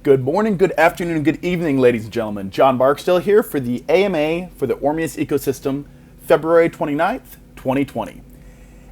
Good morning, good afternoon, and good evening, ladies and gentlemen. John Barksdale here for the AMA for the Ormeus Ecosystem, February 29th, 2020.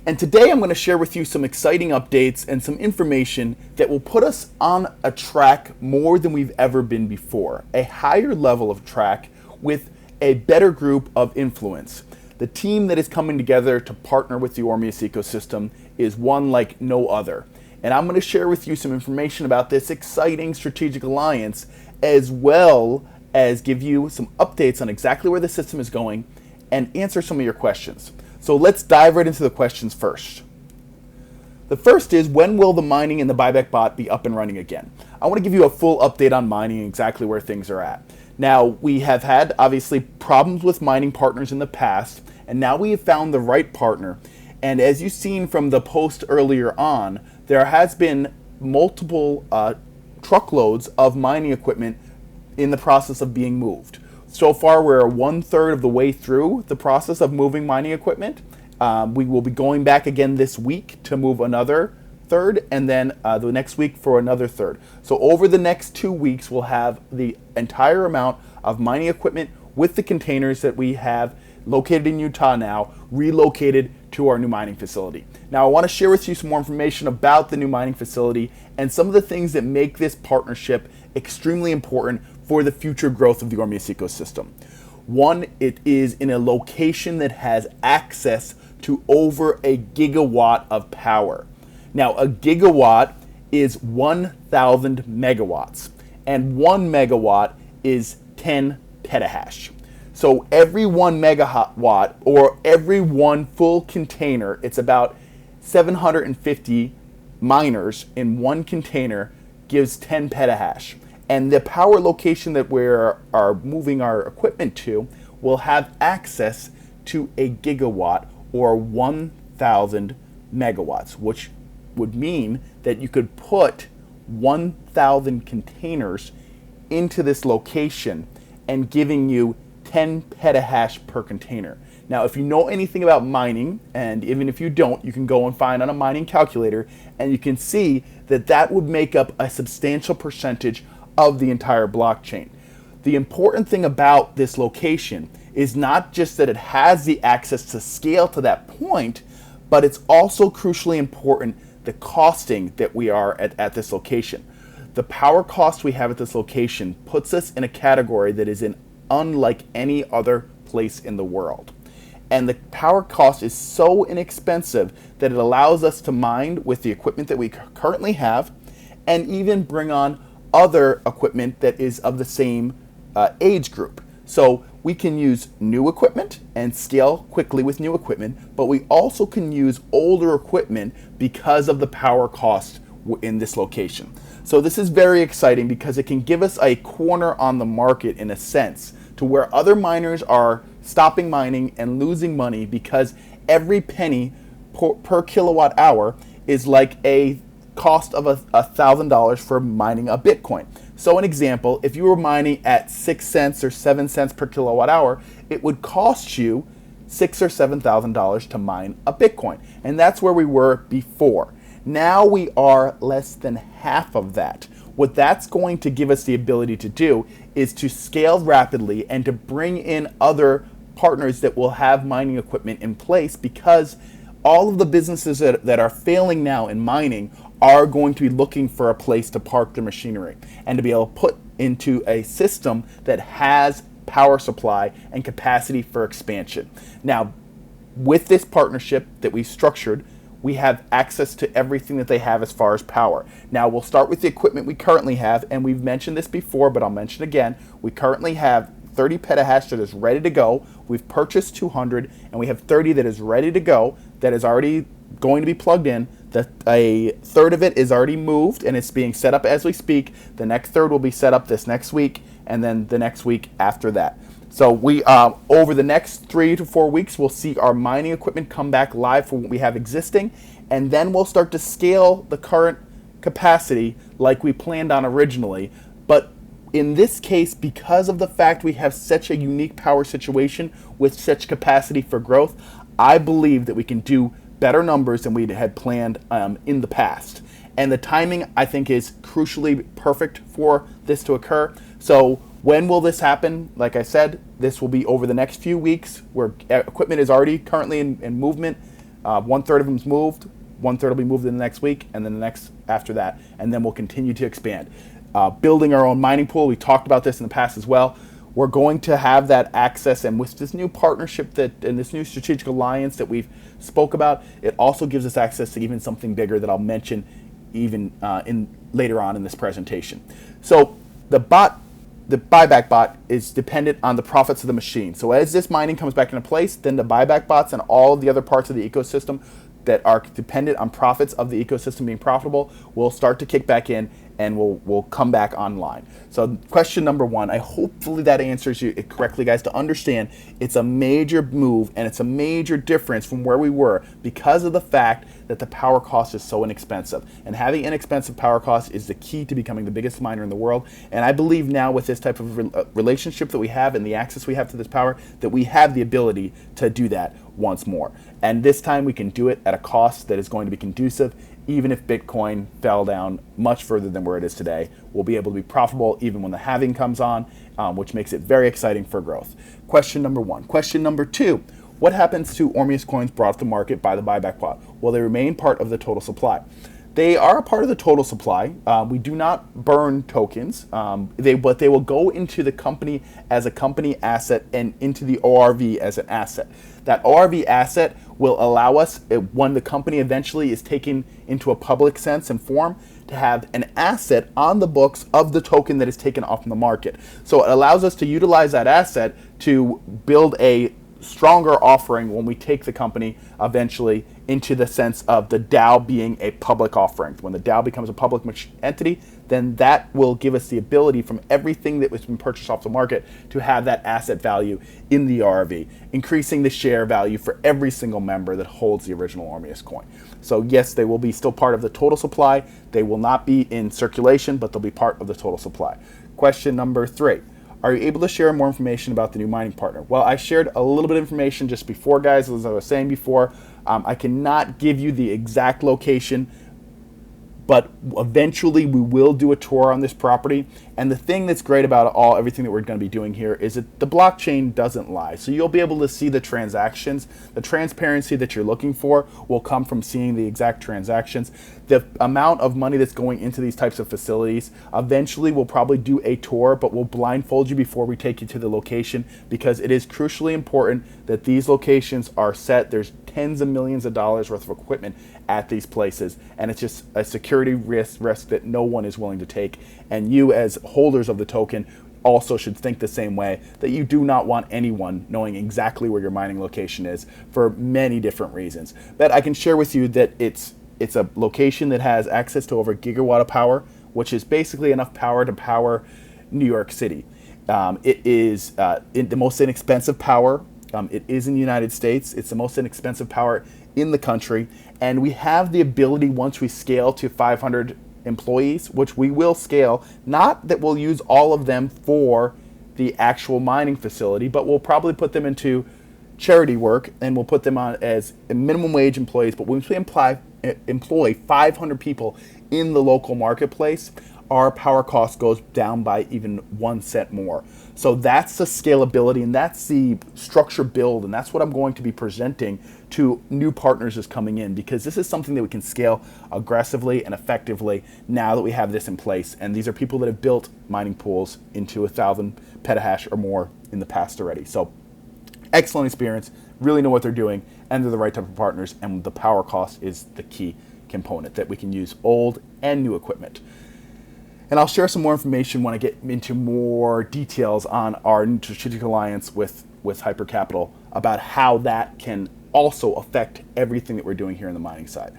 And today I'm going to share with you some exciting updates and some information that will put us on a track more than we've ever been before. A higher level of track with a better group of influence. The team that is coming together to partner with the Ormeus Ecosystem is one like no other. And I'm going to share with you some information about this exciting strategic alliance, as well as give you some updates on exactly where the system is going and answer some of your questions. So let's dive right into the questions first. The first is, when will the mining and the buyback bot be up and running again? I want to give you a full update on mining and exactly where things are at. Now, we have had, obviously, problems with mining partners in the past, and now we have found the right partner. And as you've seen from the post earlier on, there has been multiple truckloads of mining equipment in the process of being moved. So far, we're 1/3 of the way through the process of moving mining equipment. We will be going back again this week to move another third, and then the next week for another third. So over the next 2 weeks, we'll have the entire amount of mining equipment with the containers that we have located in Utah now, relocated to our new mining facility. Now, I want to share with you some more information about the new mining facility and some of the things that make this partnership extremely important for the future growth of the Ormeus ecosystem. One, it is in a location that has access to over a gigawatt of power. Now, a gigawatt is 1,000 megawatts, and 1 megawatt is 10 petahash. So every 1 megawatt, or every one full container, it's about 750 miners in one container, gives 10 petahash. And the power location that we are moving our equipment to will have access to a gigawatt, or 1,000 megawatts, which would mean that you could put 1,000 containers into this location and giving you 10 petahash per container. Now, if you know anything about mining, and even if you don't, you can go and find on a mining calculator, and you can see that that would make up a substantial percentage of the entire blockchain. The important thing about this location is not just that it has the access to scale to that point, but it's also crucially important the costing that we are at this location. The power cost we have at this location puts us in a category that is unlike any other place in the world. And the power cost is so inexpensive that it allows us to mine with the equipment that we currently have, and even bring on other equipment that is of the same age group. So we can use new equipment and scale quickly with new equipment, but we also can use older equipment because of the power cost in this location. So this is very exciting because it can give us a corner on the market, in a sense, to where other miners are stopping mining and losing money because every penny per kilowatt hour is like a cost of $1,000 for mining a Bitcoin. So an example, if you were mining at 6 cents or 7 cents per kilowatt hour, it would cost you $6,000 or $7,000 to mine a Bitcoin. And that's where we were before. Now we are less than half of that. What that's going to give us the ability to do is to scale rapidly and to bring in other partners that will have mining equipment in place, because all of the businesses that are failing now in mining are going to be looking for a place to park their machinery and to be able to put into a system that has power supply and capacity for expansion. Now, with this partnership that we've structured, we have access to everything that they have as far as power. Now, we'll start with the equipment we currently have, and we've mentioned this before, but I'll mention again. We currently have 30 petahash that is ready to go. We've purchased 200, and we have 30 that is ready to go, that is already going to be plugged in. A third of it is already moved, and it's being set up as we speak. The next third will be set up this next week, and then the next week after that. So we, over the next 3 to 4 weeks, we'll see our mining equipment come back live for what we have existing, and then we'll start to scale the current capacity like we planned on originally. But in this case, because of the fact we have such a unique power situation with such capacity for growth, I believe that we can do better numbers than we had planned in the past. And the timing, I think, is crucially perfect for this to occur. So when will this happen? Like I said, this will be over the next few weeks, where equipment is already currently in movement. 1/3 of them is moved. 1/3 will be moved in the next week, and then the next after that. And then we'll continue to expand. Building our own mining pool, we talked about this in the past as well. We're going to have that access, and with this new partnership and this new strategic alliance that we've spoke about, it also gives us access to even something bigger that I'll mention even later on in this presentation. So the buyback bot is dependent on the profits of the machine. So as this mining comes back into place, then the buyback bots and all of the other parts of the ecosystem that are dependent on profits of the ecosystem being profitable will start to kick back in, and will come back online. So question number one, hopefully that answers you correctly, guys, to understand it's a major move and it's a major difference from where we were because of the fact that the power cost is so inexpensive. And having inexpensive power costs is the key to becoming the biggest miner in the world. And I believe now with this type of relationship that we have and the access we have to this power, that we have the ability to do that once more. And this time we can do it at a cost that is going to be conducive. Even if Bitcoin fell down much further than where it is today, we'll be able to be profitable even when the halving comes on, which makes it very exciting for growth. Question number one. Question number two, what happens to Ormeus coins brought to market by the buyback bot? Well, they remain part of the total supply. They are a part of the total supply. We do not burn tokens, but they will go into the company as a company asset and into the ORV as an asset. That ORV asset will allow us, when the company eventually is taken into a public sense and form, to have an asset on the books of the token that is taken off from the market. So it allows us to utilize that asset to build a stronger offering when we take the company eventually into the sense of the DAO being a public offering. When the DAO becomes a public entity, then that will give us the ability from everything that was been purchased off the market to have that asset value in the RV, increasing the share value for every single member that holds the original Ormeus coin. So yes, they will be still part of the total supply. They will not be in circulation, but they'll be part of the total supply. Question number three. Are you able to share more information about the new mining partner? Well, I shared a little bit of information just before, guys, as I was saying before. I cannot give you the exact location, but eventually we will do a tour on this property. And the thing that's great about everything that we're going to be doing here is that the blockchain doesn't lie. So you'll be able to see the transactions. The transparency that you're looking for will come from seeing the exact transactions. The amount of money that's going into these types of facilities, eventually we'll probably do a tour, but we'll blindfold you before we take you to the location, because it is crucially important that these locations are set. There's tens of millions of dollars worth of equipment at these places, and it's just a security risk that no one is willing to take. And you, as holders of the token, also should think the same way, that you do not want anyone knowing exactly where your mining location is for many different reasons. But I can share with you that it's a location that has access to over a gigawatt of power, which is basically enough power to power New York City. It is the most inexpensive power. It is in the United States. It's the most inexpensive power in the country. And we have the ability, once we scale to 500 employees, which we will scale, not that we'll use all of them for the actual mining facility, but we'll probably put them into charity work, and we'll put them on as minimum wage employees. But once we employ 500 people in the local marketplace, our power cost goes down by even 1 cent more. So that's the scalability, and that's the structure build, and that's what I'm going to be presenting to new partners as coming in, because this is something that we can scale aggressively and effectively now that we have this in place. And these are people that have built mining pools into 1,000 petahash or more in the past already. So excellent experience, really know what they're doing, and they're the right type of partners, and the power cost is the key component, that we can use old and new equipment. And I'll share some more information when I get into more details on our strategic alliance with Hyper Capital about how that can also affect everything that we're doing here on the mining side.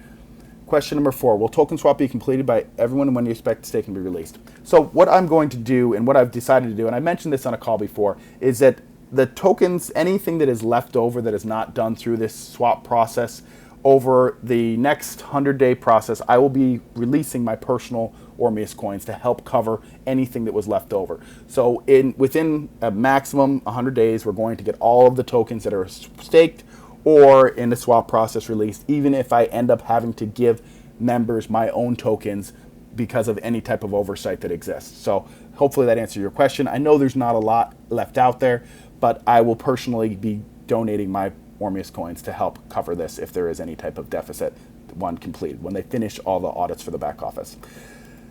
Question number 4, will token swap be completed by everyone, and when do you expect the stake can be released? So what I'm going to do, and what I've decided to do, and I mentioned this on a call before, is that the tokens, anything that is left over that is not done through this swap process, over the next 100-day process, I will be releasing my personal Ormeus coins to help cover anything that was left over. So within a maximum 100 days, we're going to get all of the tokens that are staked or in the swap process released, even if I end up having to give members my own tokens because of any type of oversight that exists. So hopefully that answers your question. I know there's not a lot left out there, but I will personally be donating my Ormeus coins to help cover this if there is any type of deficit when completed, when they finish all the audits for the back office.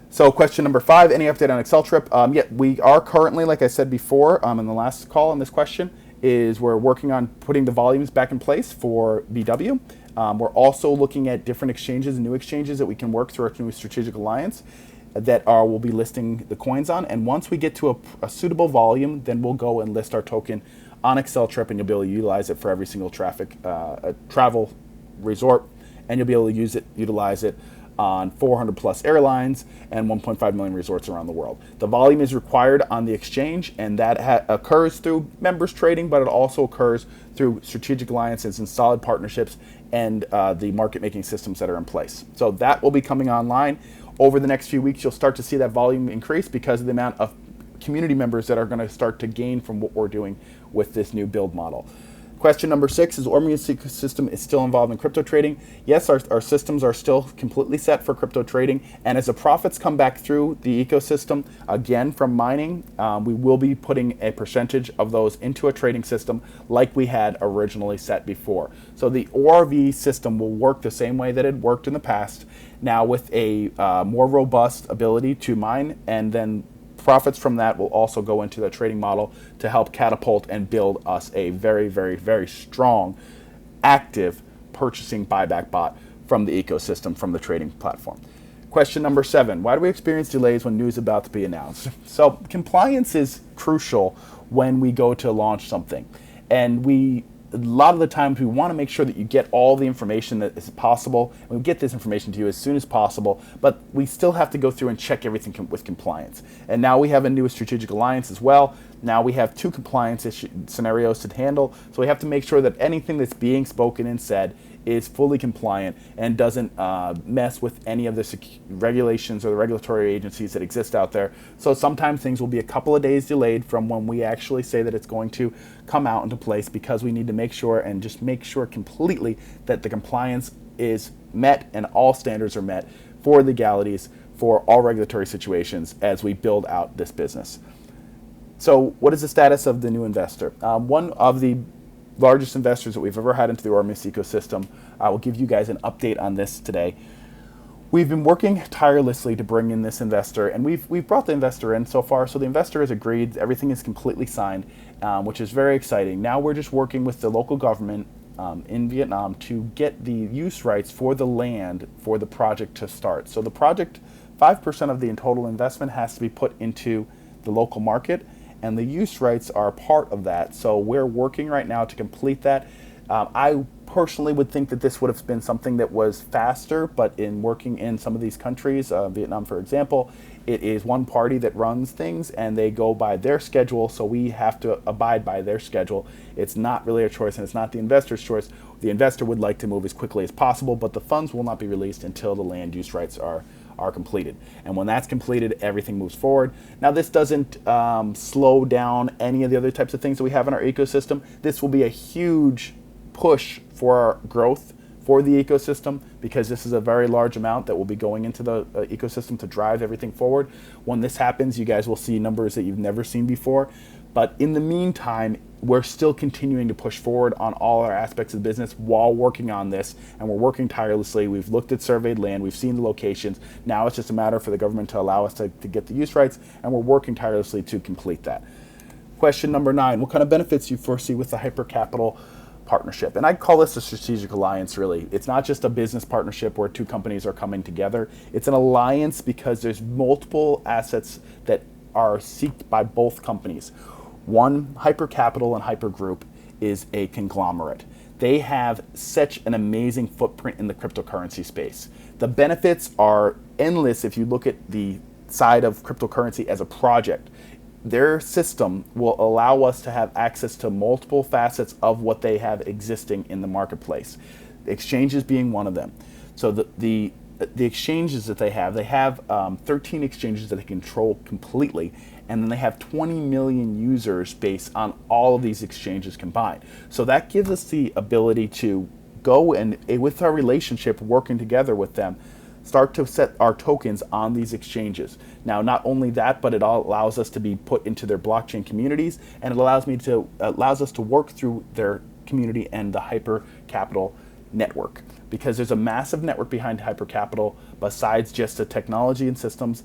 So question number 5, any update on Exceltrip? Yeah, we are currently, like I said before in the last call on this question, is we're working on putting the volumes back in place for BW. We're also looking at different exchanges and new exchanges that we can work through our new strategic alliance that we'll be listing the coins on. And once we get to a suitable volume, then we'll go and list our token on Exceltrip, and you'll be able to utilize it for every single travel resort, and you'll be able to utilize it on 400 plus airlines and 1.5 million resorts around the world. The volume is required on the exchange, and that occurs through members trading, but it also occurs through strategic alliances and solid partnerships and the market making systems that are in place. So that will be coming online over the next few weeks. You'll start to see that volume increase because of the amount of community members that are going to start to gain from what we're doing with this new build model. Question number 6 is Ormeus Ecosystem is still involved in crypto trading. Yes, our systems are still completely set for crypto trading, and as the profits come back through the ecosystem, again from mining, we will be putting a percentage of those into a trading system like we had originally set before. So the ORV system will work the same way that it worked in the past, now with a more robust ability to mine, and then profits from that will also go into the trading model to help catapult and build us a very, very, very strong, active purchasing buyback bot from the ecosystem, from the trading platform. Question number 7, why do we experience delays when news is about to be announced? So compliance is crucial when we go to launch something. And a lot of the times we want to make sure that you get all the information that is possible, and we get this information to you as soon as possible, but we still have to go through and check everything with compliance. And now we have a new strategic alliance as well. Now we have 2 compliance scenarios to handle, so we have to make sure that anything that's being spoken and said is fully compliant and doesn't mess with any of the regulations or the regulatory agencies that exist out there. So sometimes things will be a couple of days delayed from when we actually say that it's going to come out into place, because we need to make sure and just make sure completely that the compliance is met and all standards are met for legalities for all regulatory situations as we build out this business. So what is the status of the new investor? One of the largest investors that we've ever had into the Ormeus ecosystem. I will give you guys an update on this today. We've been working tirelessly to bring in this investor, and we've brought the investor in so far. So the investor has agreed, everything is completely signed, which is very exciting. Now we're just working with the local government in Vietnam to get the use rights for the land for the project to start. So the project, 5% of the total investment has to be put into the local market, and the use rights are a part of that. So we're working right now to complete that. I personally would think that this would have been something that was faster, but in working in some of these countries, Vietnam for example, it is one party that runs things and they go by their schedule, so we have to abide by their schedule. It's not really a choice, and it's not the investor's choice. The investor would like to move as quickly as possible, but the funds will not be released until the land use rights are completed. And when that's completed, everything moves forward. Now this doesn't slow down any of the other types of things that we have in our ecosystem. This will be a huge push for our growth for the ecosystem, because this is a very large amount that will be going into the ecosystem to drive everything forward. When this happens, you guys will see numbers that you've never seen before. But in the meantime, we're still continuing to push forward on all our aspects of the business while working on this, and we're working tirelessly. We've looked at surveyed land, we've seen the locations. Now it's just a matter for the government to allow us to get the use rights, and we're working tirelessly to complete that. Question number 9, what kind of benefits do you foresee with the Hypercapital partnership? And I call this a strategic alliance, really. It's not just a business partnership where 2 companies are coming together. It's an alliance because there's multiple assets that are sought by both companies. One, Hypercapital and Hypergroup is a conglomerate. They have such an amazing footprint in the cryptocurrency space. The benefits are endless if you look at the side of cryptocurrency as a project. Their system will allow us to have access to multiple facets of what they have existing in the marketplace. The exchanges being one of them. So the exchanges that they have 13 exchanges that they control completely, and then they have 20 million users based on all of these exchanges combined. So that gives us the ability to go and, with our relationship, working together with them, start to set our tokens on these exchanges. Now, not only that, but it all allows us to be put into their blockchain communities, and it allows us to work through their community and the Hyper Capital network, because there's a massive network behind Hyper Capital besides just the technology and systems.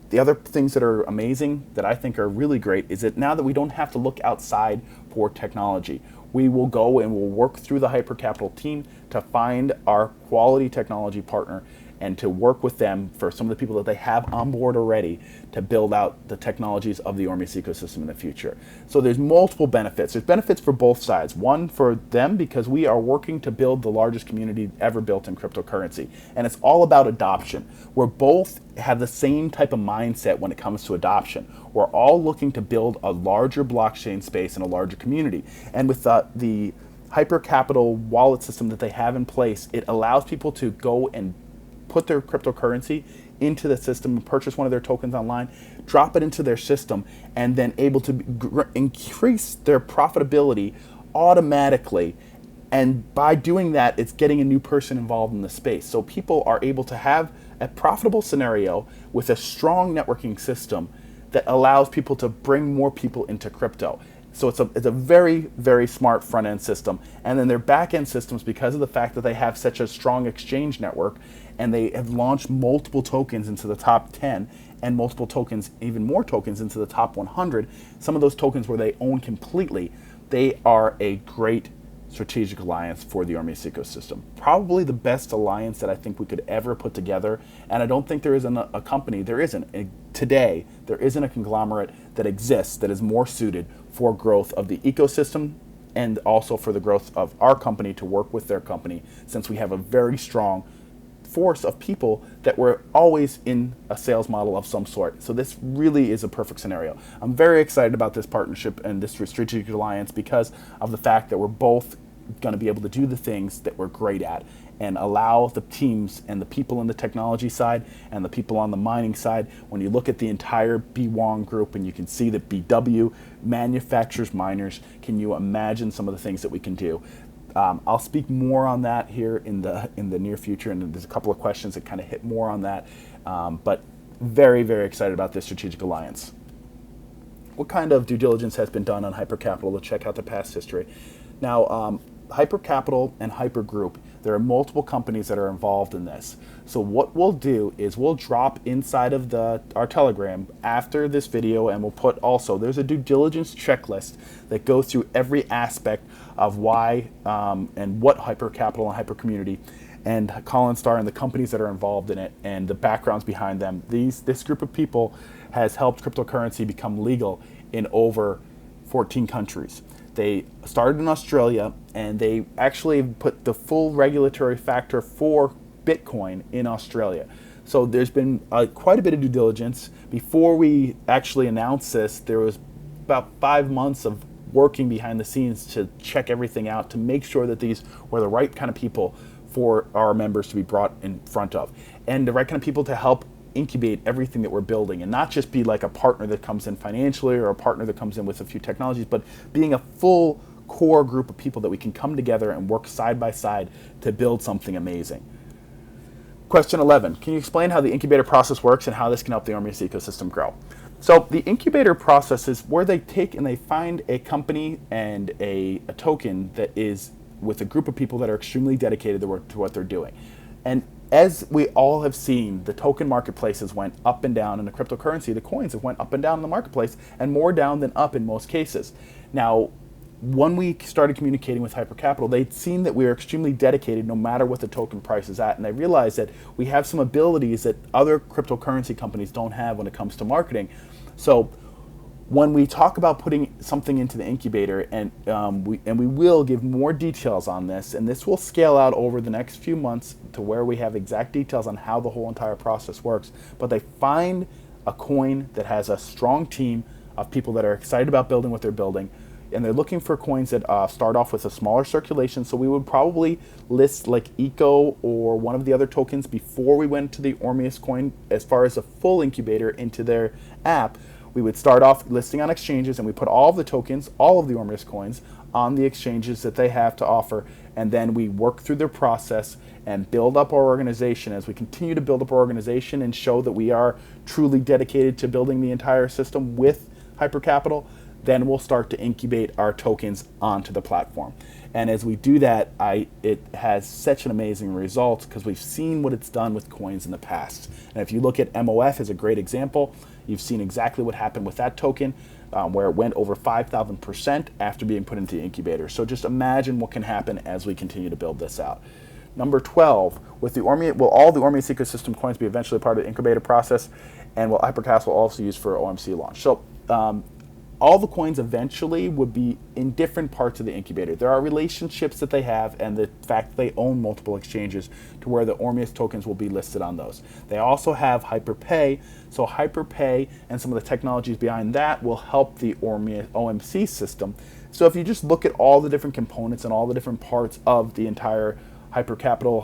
The other things that are amazing, that I think are really great, is that now that we don't have to look outside for technology, we will go and we'll work through the Hyper Capital team to find our quality technology partner and to work with them for some of the people that they have on board already to build out the technologies of the Ormeus ecosystem in the future. So there's multiple benefits. There's benefits for both sides. One, for them, because we are working to build the largest community ever built in cryptocurrency. And it's all about adoption. We're both have the same type of mindset when it comes to adoption. We're all looking to build a larger blockchain space and a larger community. And with the Hyper Capital wallet system that they have in place, it allows people to go and put their cryptocurrency into the system and purchase one of their tokens online, drop it into their system, and then able to increase their profitability automatically. And by doing that, it's getting a new person involved in the space. So people are able to have a profitable scenario with a strong networking system that allows people to bring more people into crypto. So it's a very, very smart front-end system. And then their back-end systems, because of the fact that they have such a strong exchange network, and they have launched multiple tokens into the top 10, and multiple tokens, even more tokens, into the top 100, some of those tokens where they own completely, they are a great strategic alliance for the Ormeus ecosystem. Probably the best alliance that I think we could ever put together, and I don't think there isn't a company, today, there isn't a conglomerate that exists that is more suited for growth of the ecosystem and also for the growth of our company to work with their company, since we have a very strong force of people that were always in a sales model of some sort. So this really is a perfect scenario. I'm very excited about this partnership and this strategic alliance because of the fact that we're both going to be able to do the things that we're great at and allow the teams and the people in the technology side and the people on the mining side. When you look at the entire B1 group and you can see that BW manufactures miners, can you imagine some of the things that we can do? I'll speak more on that here in the near future, and there's a couple of questions that kind of hit more on that, but very, very excited about this strategic alliance. What kind of due diligence has been done on Hyper Capital to check out the past history? Now, Hyper Capital and Hyper Group, there are multiple companies that are involved in this. So what we'll do is we'll drop inside of our Telegram after this video, and we'll put also, there's a due diligence checklist that goes through every aspect of why and what Hyper Capital and Hyper Community and Colin Starr and the companies that are involved in it and the backgrounds behind them. This group of people has helped cryptocurrency become legal in over 14 countries. They started in Australia, and they actually put the full regulatory factor for Bitcoin in Australia. So there's been quite a bit of due diligence. Before we actually announced this, there was about 5 months of working behind the scenes to check everything out, to make sure that these were the right kind of people for our members to be brought in front of, and the right kind of people to help incubate everything that we're building, and not just be like a partner that comes in financially or a partner that comes in with a few technologies, but being a full core group of people that we can come together and work side by side to build something amazing. Question 11, can you explain how the incubator process works and how this can help the Ormeus ecosystem grow? So the incubator process is where they take and they find a company and a token that is with a group of people that are extremely dedicated to what they're doing. And as we all have seen, the token marketplaces went up and down, and the cryptocurrency, the coins, have went up and down in the marketplace, and more down than up in most cases. Now, when we started communicating with Hyper Capital, they'd seen that we are extremely dedicated no matter what the token price is at, and they realized that we have some abilities that other cryptocurrency companies don't have when it comes to marketing. So when we talk about putting something into the incubator, and we will give more details on this, and this will scale out over the next few months to where we have exact details on how the whole entire process works, but they find a coin that has a strong team of people that are excited about building what they're building, and they're looking for coins that start off with a smaller circulation. So we would probably list like Eco or one of the other tokens before we went to the Ormeus coin as far as a full incubator into their app, We would start off listing on exchanges, and we put all of the tokens, all of the Ormeus coins, on the exchanges that they have to offer, and then we work through their process and build up our organization. As we continue to build up our organization and show that we are truly dedicated to building the entire system with Hypercapital, then we'll start to incubate our tokens onto the platform. And as we do that, it has such an amazing result because we've seen what it's done with coins in the past. And if you look at MOF as a great example, you've seen exactly what happened with that token, where it went over 5,000% after being put into the incubator. So just imagine what can happen as we continue to build this out. Number 12, with the Ormeus, will all the Ormeus ecosystem coins be eventually part of the incubator process, and will Hypercapital also use for OMC launch? So all the coins eventually would be in different parts of the incubator. There are relationships that they have, and the fact that they own multiple exchanges to where the Ormeus tokens will be listed on those. They also have HyperPay, so HyperPay and some of the technologies behind that will help the Ormeus OMC system. So if you just look at all the different components and all the different parts of the entire Hypercapital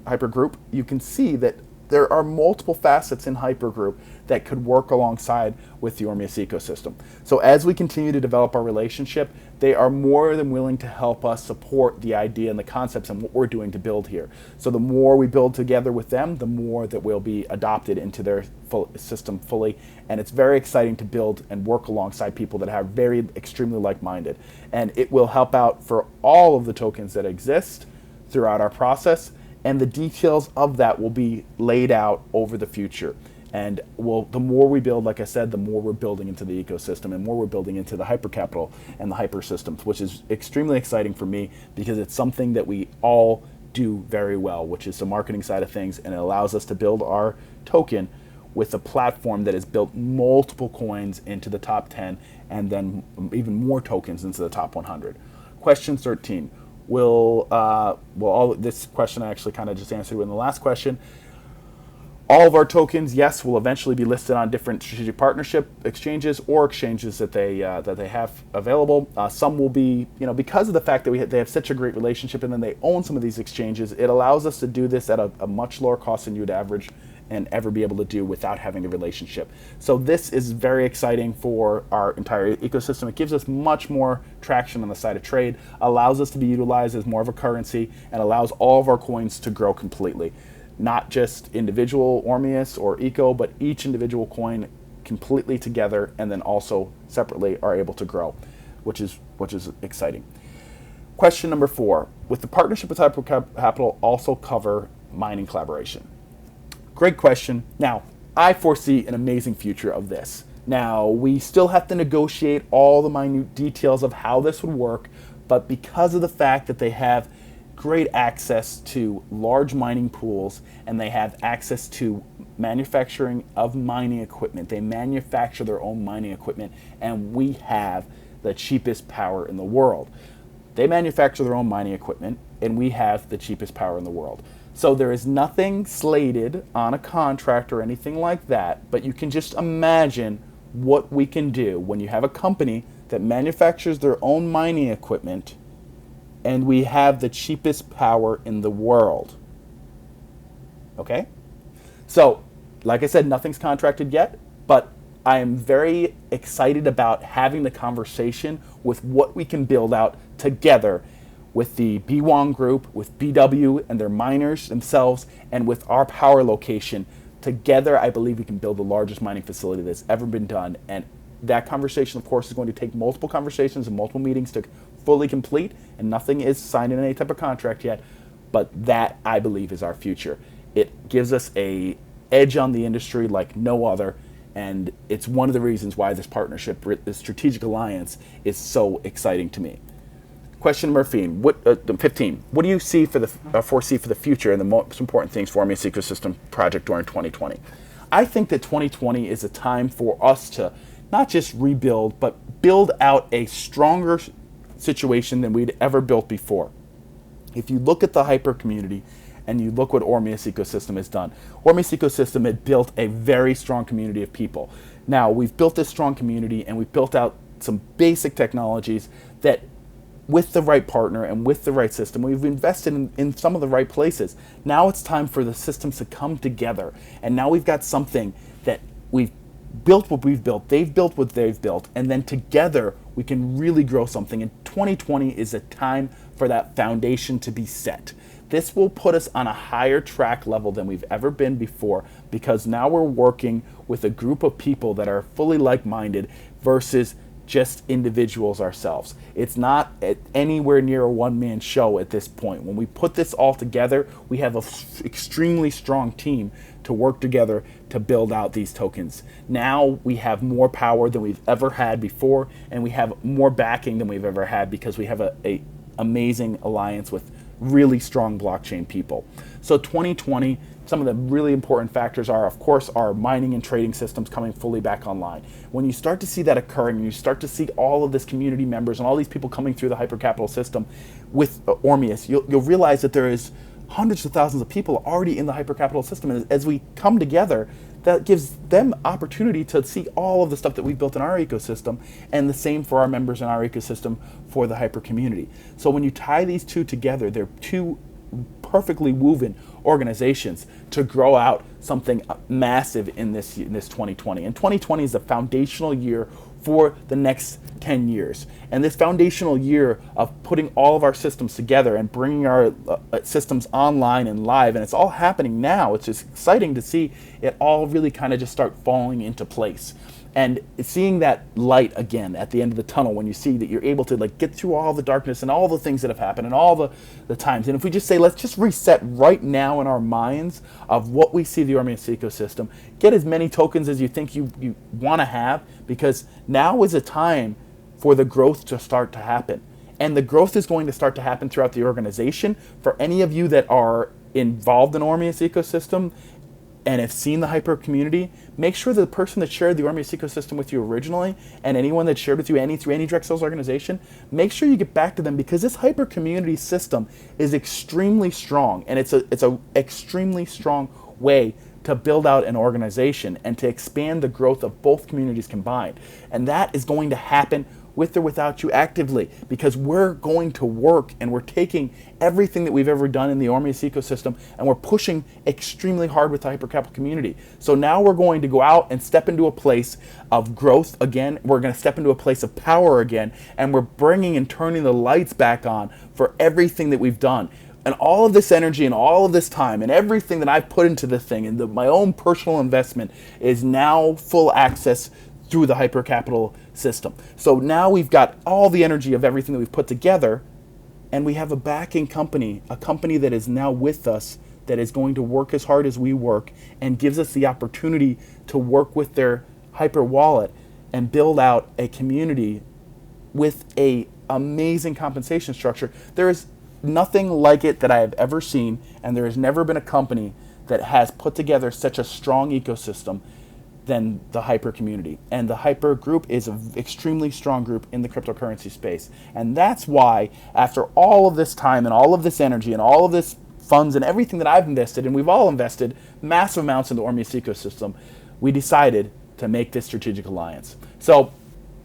Hyper group, you can see that there are multiple facets in Hypergroup that could work alongside with the Ormeus ecosystem. So as we continue to develop our relationship, they are more than willing to help us support the idea and the concepts and what we're doing to build here. So the more we build together with them, the more that will be adopted into their full system fully. And it's very exciting to build and work alongside people that are very extremely like-minded. And it will help out for all of the tokens that exist throughout our process. And the details of that will be laid out over the future. And the more we build, like I said, the more we're building into the ecosystem and more we're building into the Hypercapital and the Hyper systems, which is extremely exciting for me because it's something that we all do very well, which is the marketing side of things, and it allows us to build our token with a platform that has built multiple coins into the top 10 and then even more tokens into the top 100. Question 13. This question I actually kind of just answered in the last question. All of our tokens, yes, will eventually be listed on different strategic partnership exchanges or exchanges that they have available. Some will be, because of the fact that they have such a great relationship and then they own some of these exchanges, it allows us to do this at a much lower cost than you would average and ever be able to do without having a relationship. So this is very exciting for our entire ecosystem. It gives us much more traction on the side of trade, allows us to be utilized as more of a currency, and allows all of our coins to grow completely. Not just individual Ormeus or Eco, but each individual coin completely together and then also separately are able to grow, which is exciting. Question number 4, with the partnership with Hypercapital also cover mining collaboration? Great question. Now, I foresee an amazing future of this. Now, we still have to negotiate all the minute details of how this would work, but because of the fact that they have great access to large mining pools and they have access to manufacturing of mining equipment, they manufacture their own mining equipment, and we have the cheapest power in the world. They manufacture their own mining equipment, and we have the cheapest power in the world. So there is nothing slated on a contract or anything like that, but you can just imagine what we can do when you have a company that manufactures their own mining equipment and we have the cheapest power in the world. Okay? So, like I said, nothing's contracted yet, but I am very excited about having the conversation with what we can build out together with the B1 group, with BW and their miners themselves, and with our power location. Together, I believe we can build the largest mining facility that's ever been done. And that conversation, of course, is going to take multiple conversations and multiple meetings to fully complete, and nothing is signed in any type of contract yet, but that, I believe, is our future. It gives us an edge on the industry like no other, and it's one of the reasons why this partnership, this strategic alliance, is so exciting to me. Question number 15. What do you see foresee for the future and the most important things for Ormeus Ecosystem project during 2020? I think that 2020 is a time for us to not just rebuild, but build out a stronger situation than we'd ever built before. If you look at the hyper community and you look what Ormeus Ecosystem has done, Ormeus Ecosystem had built a very strong community of people. Now, we've built this strong community and we've built out some basic technologies that, with the right partner and with the right system, we've invested in some of the right places. Now it's time for the systems to come together. And now we've got something that we've built what we've built, they've built what they've built, and then together we can really grow something. And 2020 is a time for that foundation to be set. This will put us on a higher track level than we've ever been before, because now we're working with a group of people that are fully like-minded versus just individuals ourselves. It's not anywhere near a one-man show at this point. When we put this all together, we have an extremely strong team to work together to build out these tokens. Now we have more power than we've ever had before, and we have more backing than we've ever had because we have a amazing alliance with really strong blockchain people. So 2020, some of the really important factors are, of course, our mining and trading systems coming fully back online. When you start to see that occurring, and you start to see all of this community members and all these people coming through the hypercapital system with Ormeus, you'll realize that there is hundreds of thousands of people already in the hypercapital system. And as we come together, that gives them opportunity to see all of the stuff that we've built in our ecosystem, and the same for our members in our ecosystem for the hyper community. So when you tie these two together, they're two perfectly woven organizations to grow out something massive in this 2020. And 2020 is the foundational year for the next 10 years. And this foundational year of putting all of our systems together and bringing our systems online and live, and it's all happening now. It's just exciting to see it all really kind of just start falling into place. And seeing that light again at the end of the tunnel, when you see that you're able to like get through all the darkness and all the things that have happened and all the times. And if we just say, let's just reset right now in our minds of what we see the Ormeus ecosystem, get as many tokens as you think you want to have, because now is a time for the growth to start to happen. And the growth is going to start to happen throughout the organization. For any of you that are involved in Ormeus ecosystem and have seen the hyper community, make sure that the person that shared the Ormeus ecosystem with you originally, and anyone that shared with you through any direct sales organization, make sure you get back to them, because this hyper community system is extremely strong, and it's a extremely strong way to build out an organization and to expand the growth of both communities combined. And that is going to happen with or without you actively, because we're going to work and we're taking everything that we've ever done in the Ormeus ecosystem and we're pushing extremely hard with the hypercapital community. So now we're going to go out and step into a place of growth again. We're going to step into a place of power again, and we're bringing and turning the lights back on for everything that we've done. And all of this energy and all of this time and everything that I've put into this thing, and my own personal investment, is now full access through the hypercapital system. So now we've got all the energy of everything that we've put together, and we have a backing company, a company that is now with us, that is going to work as hard as we work and gives us the opportunity to work with their hyper wallet and build out a community with a amazing compensation structure. There is nothing like it that I have ever seen, and there has never been a company that has put together such a strong ecosystem than the hyper community. And the hyper group is an extremely strong group in the cryptocurrency space. And that's why, after all of this time and all of this energy and all of this funds and everything that I've invested, and we've all invested massive amounts in the Ormeus ecosystem, we decided to make this strategic alliance. So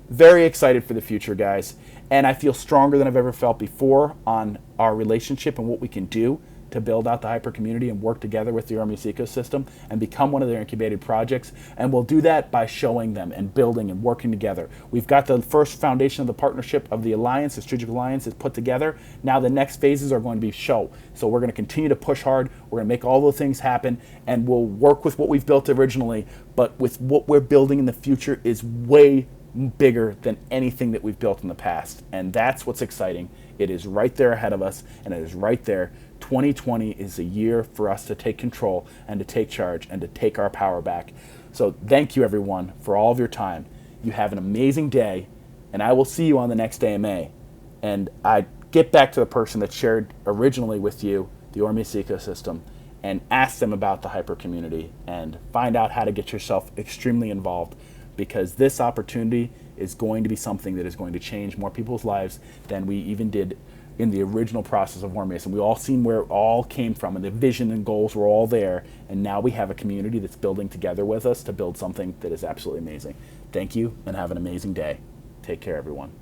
very excited for the future, guys. And I feel stronger than I've ever felt before on our relationship and what we can do to build out the hyper community and work together with the Ormeus ecosystem and become one of their incubated projects. And we'll do that by showing them and building and working together. We've got the first foundation of the partnership of the alliance, the strategic alliance, is put together. Now the next phases are going to be show. So we're going to continue to push hard. We're going to make all the things happen, and we'll work with what we've built originally, but with what we're building in the future is way bigger than anything that we've built in the past. And that's what's exciting. It is right there ahead of us, and it is right there. 2020 is a year for us to take control and to take charge and to take our power back. So thank you, everyone, for all of your time. You have an amazing day, and I will see you on the next AMA. And I get back to the person that shared originally with you the Ormeus ecosystem and ask them about the hyper community and find out how to get yourself extremely involved, because this opportunity is going to be something that is going to change more people's lives than we even did in the original process of Ormeus. And we all seen where it all came from, and the vision and goals were all there. And now we have a community that's building together with us to build something that is absolutely amazing. Thank you, and have an amazing day. Take care, everyone.